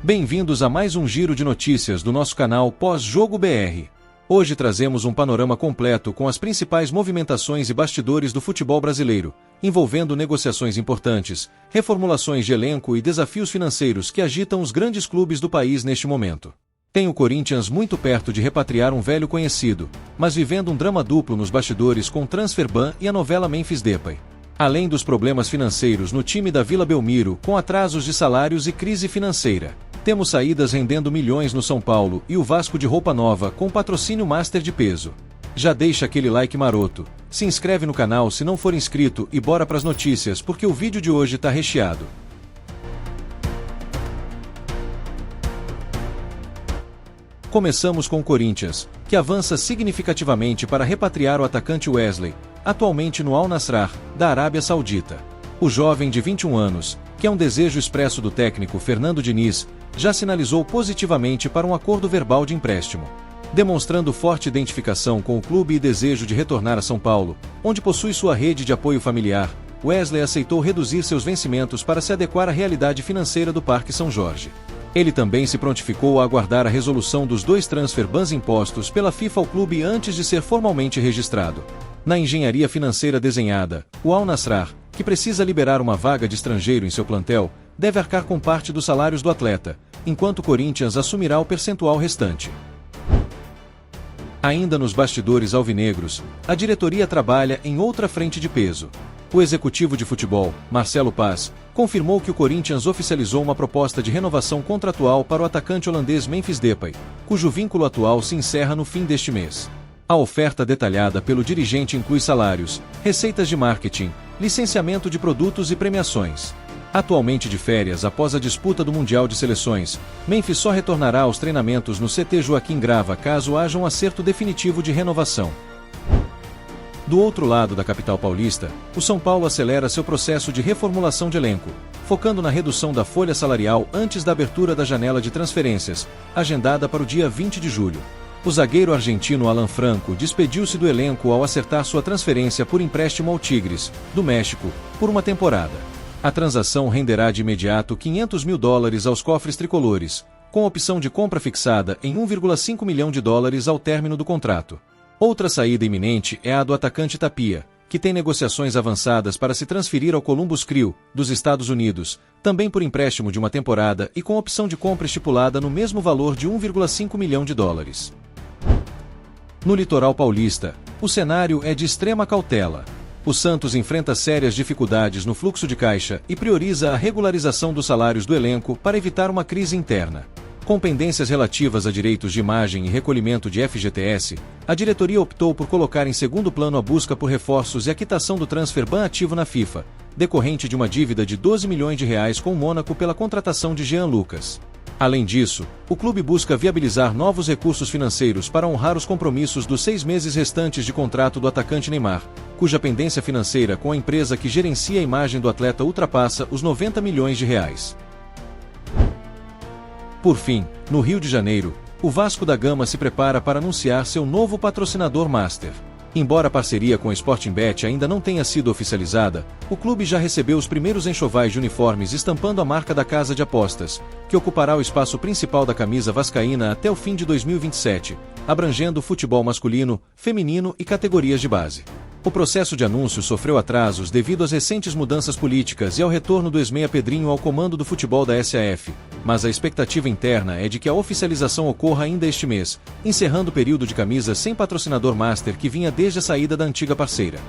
Bem-vindos a mais um giro de notícias do nosso canal Pós-Jogo BR. Hoje trazemos um panorama completo com as principais movimentações e bastidores do futebol brasileiro, envolvendo negociações importantes, reformulações de elenco e desafios financeiros que agitam os grandes clubes do país neste momento. Tem o Corinthians muito perto de repatriar um velho conhecido, mas vivendo um drama duplo nos bastidores com Transfer Ban e a novela Memphis Depay. Além dos problemas financeiros no time da Vila Belmiro, com atrasos de salários e crise financeira. Temos saídas rendendo milhões no São Paulo e o Vasco de roupa nova com patrocínio master de peso. Já deixa aquele like maroto, se inscreve no canal se não for inscrito e bora pras notícias porque o vídeo de hoje tá recheado. Começamos com o Corinthians, que avança significativamente para repatriar o atacante Wesley, atualmente no Al Nassr, da Arábia Saudita. O jovem de 21 anos, que é um desejo expresso do técnico Fernando Diniz, já sinalizou positivamente para um acordo verbal de empréstimo. Demonstrando forte identificação com o clube e desejo de retornar a São Paulo, onde possui sua rede de apoio familiar, Wesley aceitou reduzir seus vencimentos para se adequar à realidade financeira do Parque São Jorge. Ele também se prontificou a aguardar a resolução dos 2 transfer bans impostos pela FIFA ao clube antes de ser formalmente registrado. Na engenharia financeira desenhada, o Al Nassr, que precisa liberar uma vaga de estrangeiro em seu plantel, deve arcar com parte dos salários do atleta, enquanto o Corinthians assumirá o percentual restante. Ainda nos bastidores alvinegros, a diretoria trabalha em outra frente de peso. O executivo de futebol, Marcelo Paz, confirmou que o Corinthians oficializou uma proposta de renovação contratual para o atacante holandês Memphis Depay, cujo vínculo atual se encerra no fim deste mês. A oferta detalhada pelo dirigente inclui salários, receitas de marketing, licenciamento de produtos e premiações. Atualmente de férias após a disputa do Mundial de Seleções, Memphis só retornará aos treinamentos no CT Joaquim Grava caso haja um acerto definitivo de renovação. Do outro lado da capital paulista, o São Paulo acelera seu processo de reformulação de elenco, focando na redução da folha salarial antes da abertura da janela de transferências, agendada para o dia 20 de julho. O zagueiro argentino Alan Franco despediu-se do elenco ao acertar sua transferência por empréstimo ao Tigres, do México, por uma temporada. A transação renderá de imediato $500 mil aos cofres tricolores, com opção de compra fixada em $1,5 milhão ao término do contrato. Outra saída iminente é a do atacante Tapia, que tem negociações avançadas para se transferir ao Columbus Crew, dos Estados Unidos, também por empréstimo de uma temporada e com opção de compra estipulada no mesmo valor de $1,5 milhão. No litoral paulista, o cenário é de extrema cautela. O Santos enfrenta sérias dificuldades no fluxo de caixa e prioriza a regularização dos salários do elenco para evitar uma crise interna. Com pendências relativas a direitos de imagem e recolhimento de FGTS, a diretoria optou por colocar em segundo plano a busca por reforços e a quitação do transfer ban ativo na FIFA, decorrente de uma dívida de R$12 milhões com o Mônaco pela contratação de Jean Lucas. Além disso, o clube busca viabilizar novos recursos financeiros para honrar os compromissos dos 6 meses restantes de contrato do atacante Neymar, cuja pendência financeira com a empresa que gerencia a imagem do atleta ultrapassa os R$90 milhões. Por fim, no Rio de Janeiro, o Vasco da Gama se prepara para anunciar seu novo patrocinador master. Embora a parceria com a Sportingbet ainda não tenha sido oficializada, o clube já recebeu os primeiros enxovais de uniformes estampando a marca da casa de apostas, que ocupará o espaço principal da camisa vascaína até o fim de 2027, abrangendo futebol masculino, feminino e categorias de base. O processo de anúncio sofreu atrasos devido às recentes mudanças políticas e ao retorno do ex-meia Pedrinho ao comando do futebol da SAF, mas a expectativa interna é de que a oficialização ocorra ainda este mês, encerrando o período de camisa sem patrocinador master que vinha desde a saída da antiga parceira.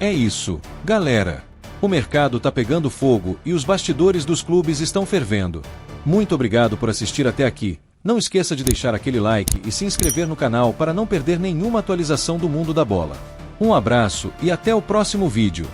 É isso, galera! O mercado tá pegando fogo e os bastidores dos clubes estão fervendo. Muito obrigado por assistir até aqui. Não esqueça de deixar aquele like e se inscrever no canal para não perder nenhuma atualização do mundo da bola. Um abraço e até o próximo vídeo.